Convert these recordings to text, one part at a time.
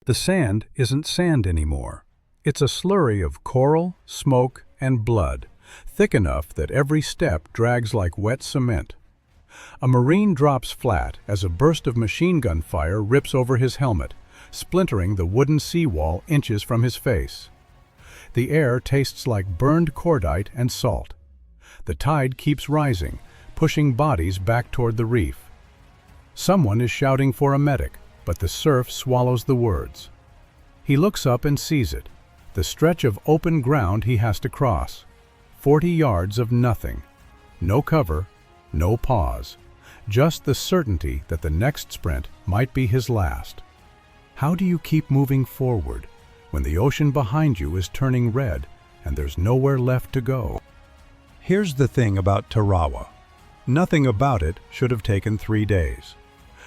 The sand isn't sand anymore. It's a slurry of coral, smoke, and blood, thick enough that every step drags like wet cement. A Marine drops flat as a burst of machine gun fire rips over his helmet, splintering the wooden seawall inches from his face. The air tastes like burned cordite and salt. The tide keeps rising, pushing bodies back toward the reef. Someone is shouting for a medic, but the surf swallows the words. He looks up and sees it, the stretch of open ground he has to cross. 40 yards of nothing. No cover, no pause. Just the certainty that the next sprint might be his last. How do you keep moving forward when the ocean behind you is turning red and there's nowhere left to go? Here's the thing about Tarawa. Nothing about it should have taken 3 days.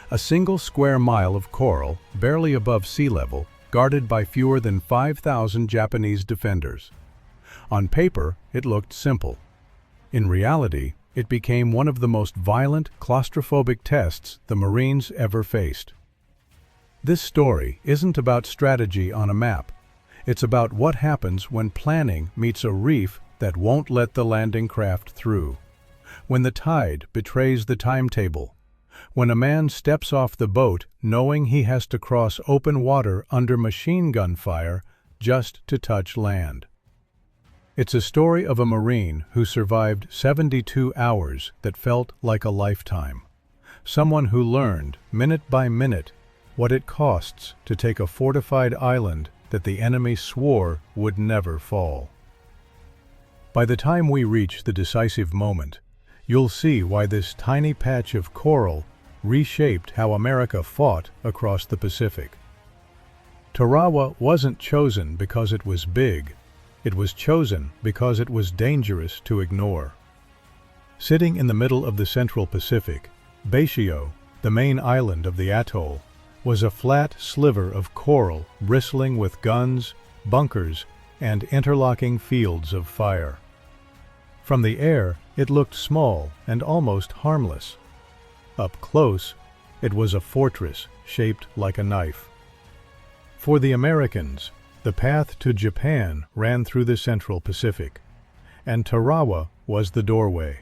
A single square mile of coral, barely above sea level, guarded by fewer than 5,000 Japanese defenders. On paper, it looked simple. In reality, it became one of the most violent, claustrophobic tests the Marines ever faced. This story isn't about strategy on a map. It's about what happens when planning meets a reef that won't let the landing craft through. When the tide betrays the timetable. When a man steps off the boat knowing he has to cross open water under machine gun fire just to touch land. It's a story of a Marine who survived 72 hours that felt like a lifetime. Someone who learned, minute by minute, what it costs to take a fortified island that the enemy swore would never fall. By the time we reach the decisive moment, you'll see why this tiny patch of coral reshaped how America fought across the Pacific. Tarawa wasn't chosen because it was big. It was chosen because it was dangerous to ignore. Sitting in the middle of the Central Pacific, Betio, the main island of the atoll, was a flat sliver of coral bristling with guns, bunkers, and interlocking fields of fire. From the air, it looked small and almost harmless. Up close, it was a fortress shaped like a knife. For the Americans, the path to Japan ran through the Central Pacific, and Tarawa was the doorway.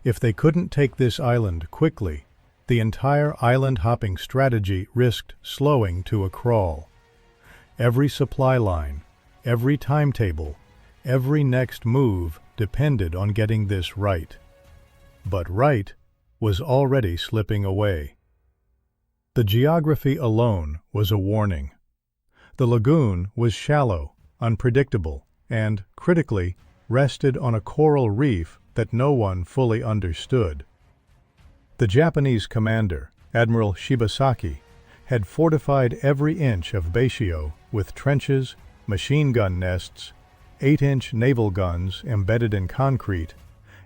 If they couldn't take this island quickly, the entire island-hopping strategy risked slowing to a crawl. Every supply line, every timetable, every next move depended on getting this right. But right was already slipping away. The geography alone was a warning. The lagoon was shallow, unpredictable, and, critically, rested on a coral reef that no one fully understood. The Japanese commander, Admiral Shibasaki, had fortified every inch of Betio with trenches, machine gun nests, 8-inch naval guns embedded in concrete,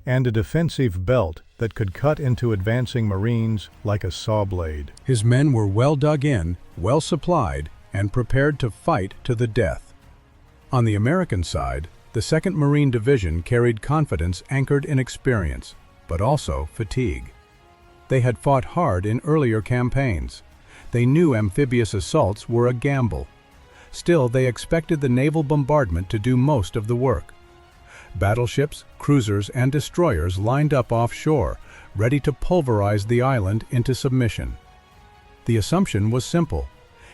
and a defensive belt that could cut into advancing Marines like a saw blade. His men were well dug in, well supplied, and prepared to fight to the death. On the American side, the 2nd Marine Division carried confidence anchored in experience, but also fatigue. They had fought hard in earlier campaigns. They knew amphibious assaults were a gamble. Still, they expected the naval bombardment to do most of the work. Battleships, cruisers, and destroyers lined up offshore, ready to pulverize the island into submission. The assumption was simple: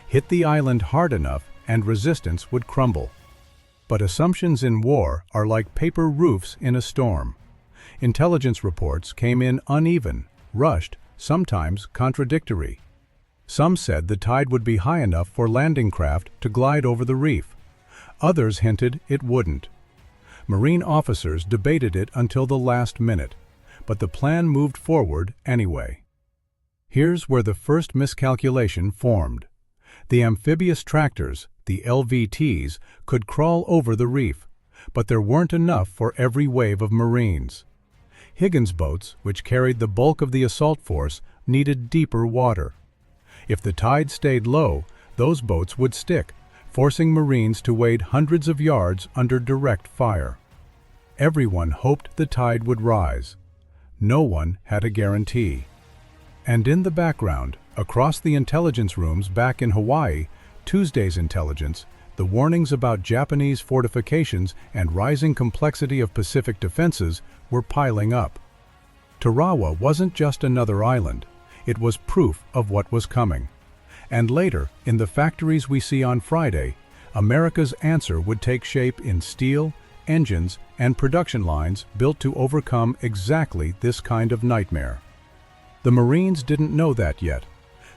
hit the island hard enough and resistance would crumble. But assumptions in war are like paper roofs in a storm. Intelligence reports came in uneven, rushed, sometimes contradictory. Some said the tide would be high enough for landing craft to glide over the reef. Others hinted it wouldn't. Marine officers debated it until the last minute, but the plan moved forward anyway. Here's where the first miscalculation formed. The amphibious tractors, the LVTs, could crawl over the reef, but there weren't enough for every wave of Marines. Higgins boats, which carried the bulk of the assault force, needed deeper water. If the tide stayed low, those boats would stick, forcing Marines to wade hundreds of yards under direct fire. Everyone hoped the tide would rise. No one had a guarantee. And in the background, across the intelligence rooms back in Hawaii, Tuesday's intelligence, the warnings about Japanese fortifications and rising complexity of Pacific defenses were piling up. Tarawa wasn't just another island, it was proof of what was coming. And later, in the factories we see on Friday, America's answer would take shape in steel, engines, and production lines built to overcome exactly this kind of nightmare. The Marines didn't know that yet.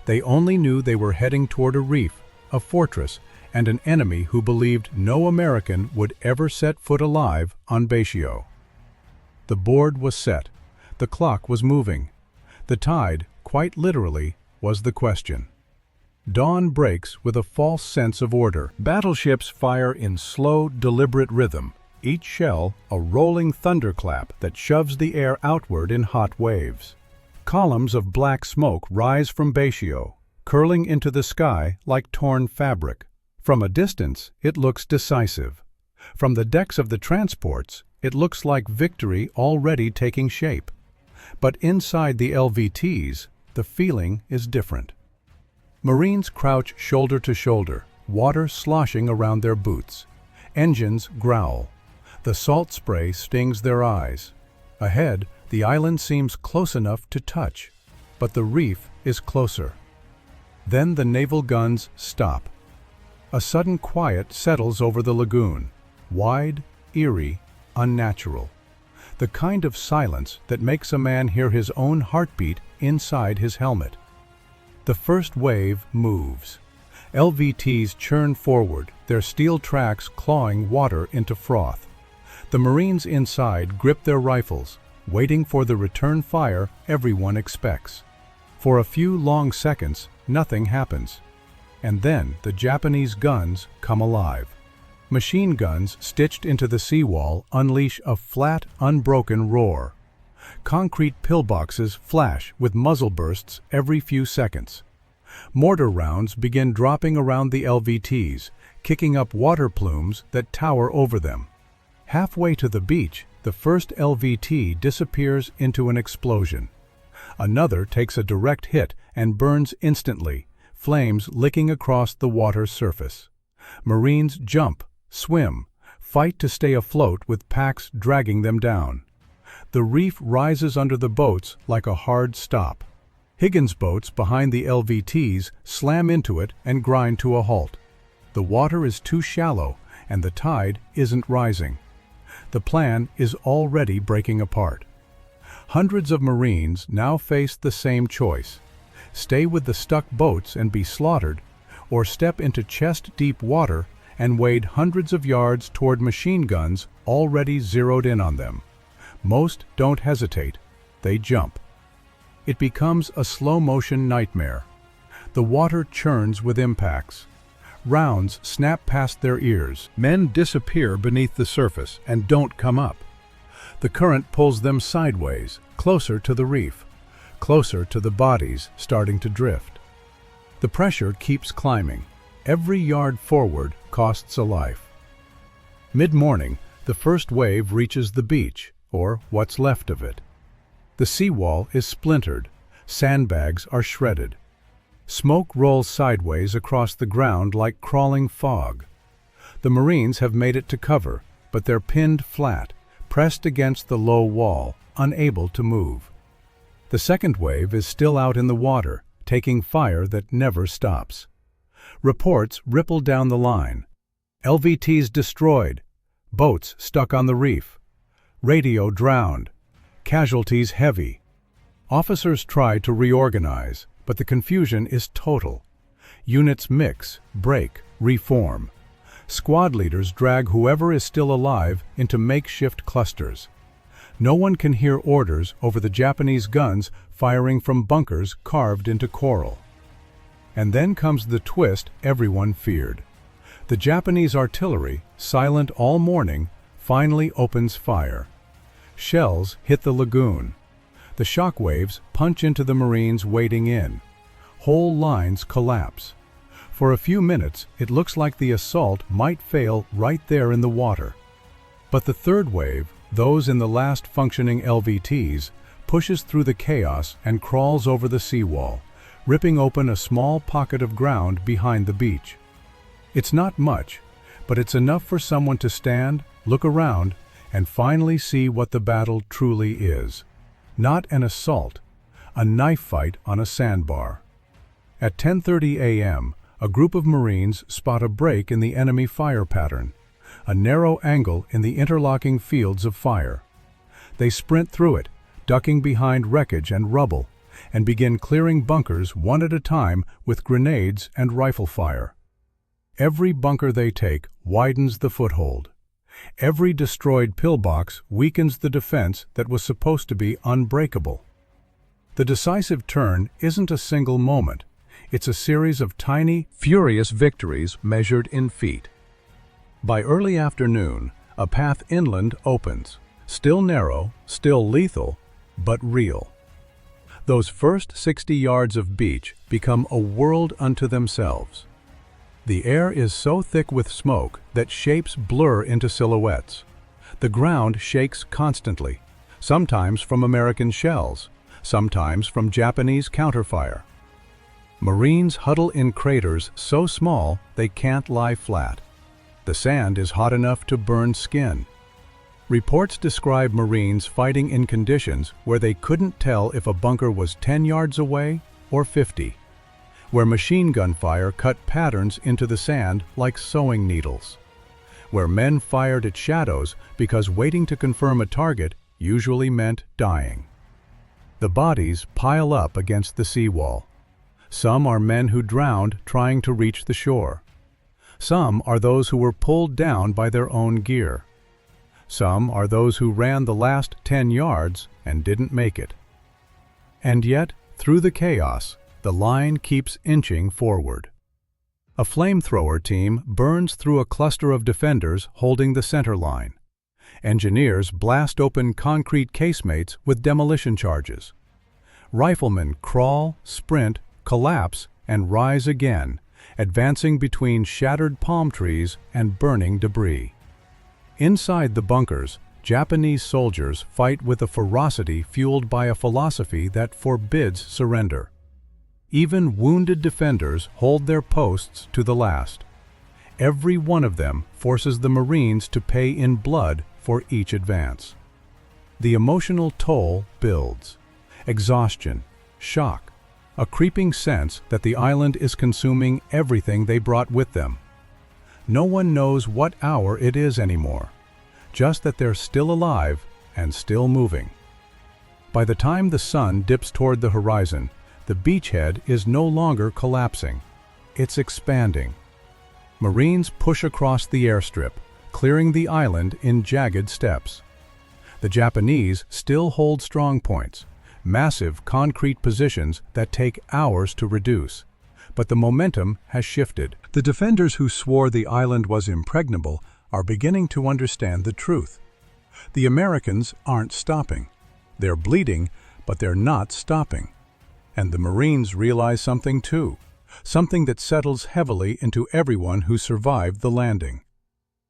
They only knew they were heading toward a reef, a fortress, and an enemy who believed no American would ever set foot alive on Betio. The board was set. The clock was moving. The tide, quite literally, was the question. Dawn breaks with a false sense of order. Battleships fire in slow, deliberate rhythm, each shell a rolling thunderclap that shoves the air outward in hot waves. Columns of black smoke rise from Betio, curling into the sky like torn fabric. From a distance, it looks decisive. From the decks of the transports, it looks like victory already taking shape. But inside the LVTs, the feeling is different. Marines crouch shoulder to shoulder, water sloshing around their boots. Engines growl. The salt spray stings their eyes. Ahead, the island seems close enough to touch, but the reef is closer. Then the naval guns stop. A sudden quiet settles over the lagoon, wide, eerie, unnatural. The kind of silence that makes a man hear his own heartbeat inside his helmet. The first wave moves. LVTs churn forward, their steel tracks clawing water into froth. The Marines inside grip their rifles, waiting for the return fire everyone expects. For a few long seconds, nothing happens. And then the Japanese guns come alive. Machine guns stitched into the seawall unleash a flat, unbroken roar. Concrete pillboxes flash with muzzle bursts every few seconds. Mortar rounds begin dropping around the LVTs, kicking up water plumes that tower over them. Halfway to the beach, the first LVT disappears into an explosion. Another takes a direct hit and burns instantly, flames licking across the water's surface. Marines jump, swim, fight to stay afloat with packs dragging them down. The reef rises under the boats like a hard stop. Higgins boats behind the LVTs slam into it and grind to a halt. The water is too shallow and the tide isn't rising. The plan is already breaking apart. Hundreds of Marines now face the same choice: stay with the stuck boats and be slaughtered, or step into chest-deep water and wade hundreds of yards toward machine guns already zeroed in on them. Most don't hesitate, they jump. It becomes a slow-motion nightmare. The water churns with impacts. Rounds snap past their ears. Men disappear beneath the surface and don't come up. The current pulls them sideways, closer to the reef, closer to the bodies starting to drift. The pressure keeps climbing. Every yard forward costs a life. Mid-morning, the first wave reaches the beach, or what's left of it. The seawall is splintered. Sandbags are shredded. Smoke rolls sideways across the ground like crawling fog. The Marines have made it to cover, but they're pinned flat, pressed against the low wall, unable to move. The second wave is still out in the water, taking fire that never stops. Reports ripple down the line. LVTs destroyed. Boats stuck on the reef. Radio drowned. Casualties heavy. Officers try to reorganize, but the confusion is total. Units mix, break, reform. Squad leaders drag whoever is still alive into makeshift clusters. No one can hear orders over the Japanese guns firing from bunkers carved into coral. And then comes the twist everyone feared. The Japanese artillery, silent all morning, finally opens fire. Shells hit the lagoon. The shock waves punch into the Marines wading in. Whole lines collapse. For a few minutes, it looks like the assault might fail right there in the water. But the third wave, those in the last functioning LVTs, pushes through the chaos and crawls over the seawall, ripping open a small pocket of ground behind the beach. It's not much, but it's enough for someone to stand, look around, and finally see what the battle truly is. Not an assault, a knife fight on a sandbar. At 10:30 a.m., a group of Marines spot a break in the enemy fire pattern, a narrow angle in the interlocking fields of fire. They sprint through it, ducking behind wreckage and rubble, and begin clearing bunkers one at a time with grenades and rifle fire. Every bunker they take widens the foothold. Every destroyed pillbox weakens the defense that was supposed to be unbreakable. The decisive turn isn't a single moment. It's a series of tiny, furious victories measured in feet. By early afternoon, a path inland opens, still narrow, still lethal, but real. Those first 60 yards of beach become a world unto themselves. The air is so thick with smoke that shapes blur into silhouettes. The ground shakes constantly, sometimes from American shells, sometimes from Japanese counterfire. Marines huddle in craters so small they can't lie flat. The sand is hot enough to burn skin. Reports describe Marines fighting in conditions where they couldn't tell if a bunker was 10 yards away or 50, where machine gun fire cut patterns into the sand like sewing needles, where men fired at shadows because waiting to confirm a target usually meant dying. The bodies pile up against the seawall. Some are men who drowned trying to reach the shore. Some are those who were pulled down by their own gear. Some are those who ran the last 10 yards and didn't make it. And yet, through the chaos, the line keeps inching forward. A flamethrower team burns through a cluster of defenders holding the center line. Engineers blast open concrete casemates with demolition charges. Riflemen crawl, sprint, collapse, and rise again, advancing between shattered palm trees and burning debris. Inside the bunkers, Japanese soldiers fight with a ferocity fueled by a philosophy that forbids surrender. Even wounded defenders hold their posts to the last. Every one of them forces the Marines to pay in blood for each advance. The emotional toll builds. Exhaustion, shock, a creeping sense that the island is consuming everything they brought with them. No one knows what hour it is anymore, just that they're still alive and still moving. By the time the sun dips toward the horizon, the beachhead is no longer collapsing. It's expanding. Marines push across the airstrip, clearing the island in jagged steps. The Japanese still hold strong points, massive concrete positions that take hours to reduce. But the momentum has shifted. The defenders who swore the island was impregnable are beginning to understand the truth. The Americans aren't stopping. They're bleeding, but they're not stopping. And the Marines realize something too, something that settles heavily into everyone who survived the landing.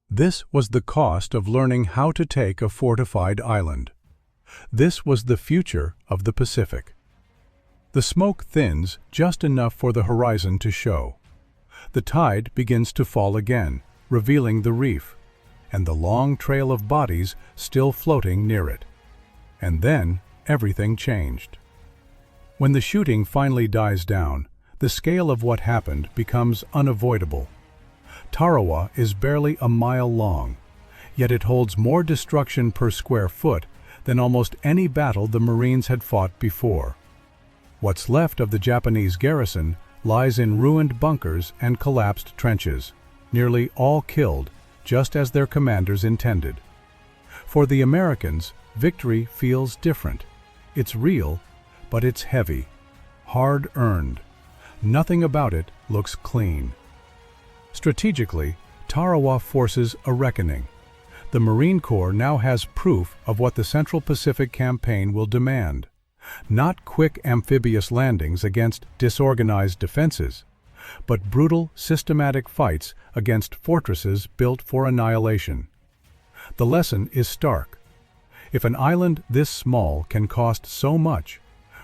This was the cost of learning how to take a fortified island. This was the future of the Pacific. The smoke thins just enough for the horizon to show. The tide begins to fall again, revealing the reef, and the long trail of bodies still floating near it. And then everything changed. When the shooting finally dies down, the scale of what happened becomes unavoidable. Tarawa is barely a mile long, yet it holds more destruction per square foot than almost any battle the Marines had fought before. What's left of the Japanese garrison lies in ruined bunkers and collapsed trenches, nearly all killed, just as their commanders intended. For the Americans, victory feels different. It's real, but it's heavy, hard-earned. Nothing about it looks clean. Strategically, Tarawa forces a reckoning. The Marine Corps now has proof of what the Central Pacific Campaign will demand. Not quick amphibious landings against disorganized defenses, but brutal, systematic fights against fortresses built for annihilation. The lesson is stark. If an island this small can cost so much,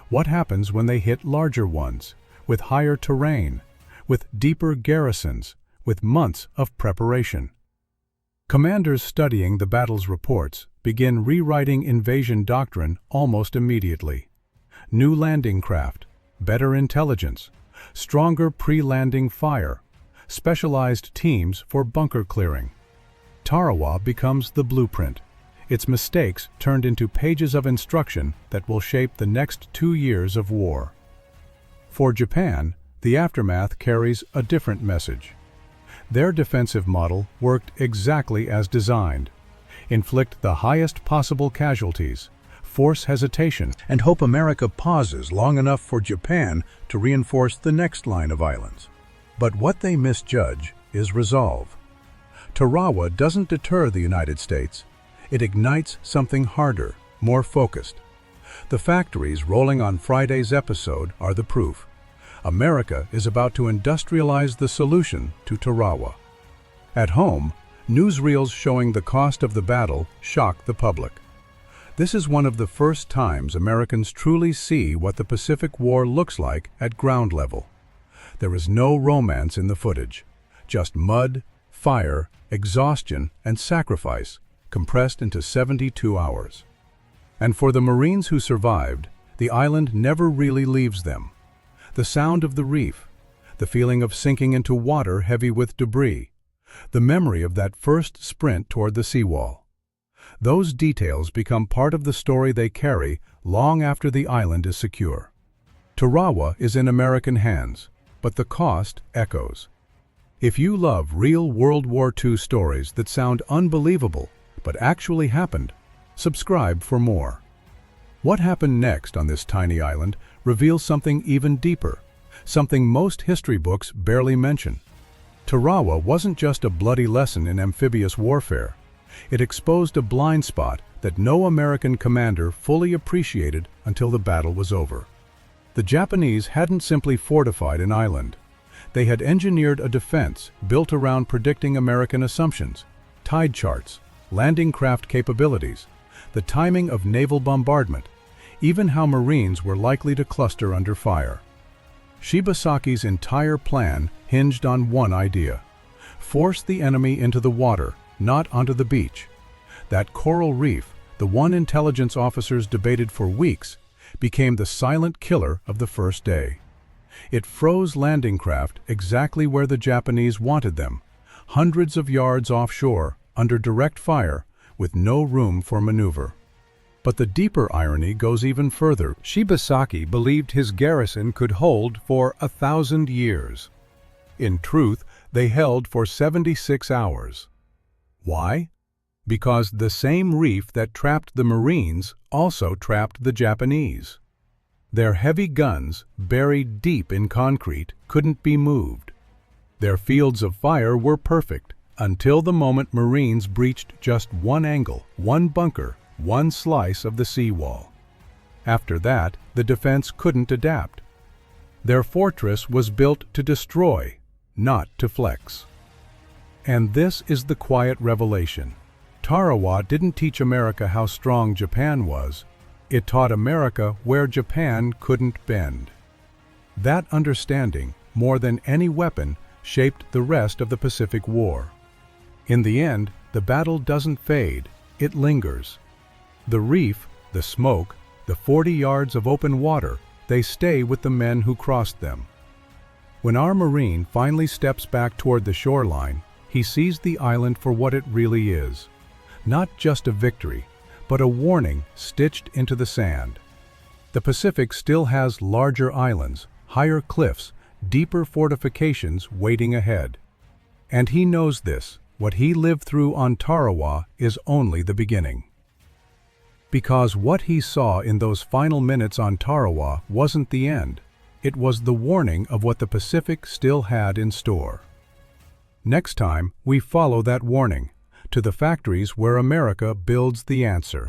what happens when they hit larger ones, with higher terrain, with deeper garrisons, with months of preparation. Commanders studying the battle's reports begin rewriting invasion doctrine almost immediately. New landing craft, better intelligence, stronger pre-landing fire, specialized teams for bunker clearing. Tarawa becomes the blueprint, its mistakes turned into pages of instruction that will shape the next 2 years of war. For Japan, the aftermath carries a different message. Their defensive model worked exactly as designed. Inflict the highest possible casualties, force hesitation, and hope America pauses long enough for Japan to reinforce the next line of islands. But what they misjudge is resolve. Tarawa doesn't deter the United States. It ignites something harder, more focused. The factories rolling on Friday's episode are the proof. America is about to industrialize the solution to Tarawa. At home, newsreels showing the cost of the battle shock the public. This is one of the first times Americans truly see what the Pacific War looks like at ground level. There is no romance in the footage, just mud, fire, exhaustion, and sacrifice compressed into 72 hours. And for the Marines who survived, the island never really leaves them. The sound of the reef, the feeling of sinking into water heavy with debris, the memory of that first sprint toward the seawall. Those details become part of the story they carry long after the island is secure. Tarawa is in American hands, but the cost echoes. If you love real World War II stories that sound unbelievable but actually happened, subscribe for more. What happened next on this tiny island reveals something even deeper, something most history books barely mention. Tarawa wasn't just a bloody lesson in amphibious warfare. It exposed a blind spot that no American commander fully appreciated until the battle was over. The Japanese hadn't simply fortified an island. They had engineered a defense built around predicting American assumptions, tide charts, landing craft capabilities, the timing of naval bombardment, even how Marines were likely to cluster under fire. Shibasaki's entire plan hinged on one idea: force the enemy into the water, not onto the beach. That coral reef, the one intelligence officers debated for weeks, became the silent killer of the first day. It froze landing craft exactly where the Japanese wanted them, hundreds of yards offshore, under direct fire, with no room for maneuver. But the deeper irony goes even further. Shibasaki believed his garrison could hold for 1,000 years. In truth, they held for 76 hours. Why? Because the same reef that trapped the Marines also trapped the Japanese. Their heavy guns, buried deep in concrete, couldn't be moved. Their fields of fire were perfect, until the moment Marines breached just one angle, one bunker, one slice of the seawall. After that, the defense couldn't adapt. Their fortress was built to destroy, not to flex. And this is the quiet revelation. Tarawa didn't teach America how strong Japan was. It taught America where Japan couldn't bend. That understanding, more than any weapon, shaped the rest of the Pacific War. In the end, the battle doesn't fade, it lingers. The reef, the smoke, the 40 yards of open water, they stay with the men who crossed them. When our Marine finally steps back toward the shoreline, he sees the island for what it really is. Not just a victory, but a warning stitched into the sand. The Pacific still has larger islands, higher cliffs, deeper fortifications waiting ahead. And he knows this. What he lived through on Tarawa is only the beginning. Because what he saw in those final minutes on Tarawa wasn't the end. It was the warning of what the Pacific still had in store. Next time, we follow that warning to the factories where America builds the answer.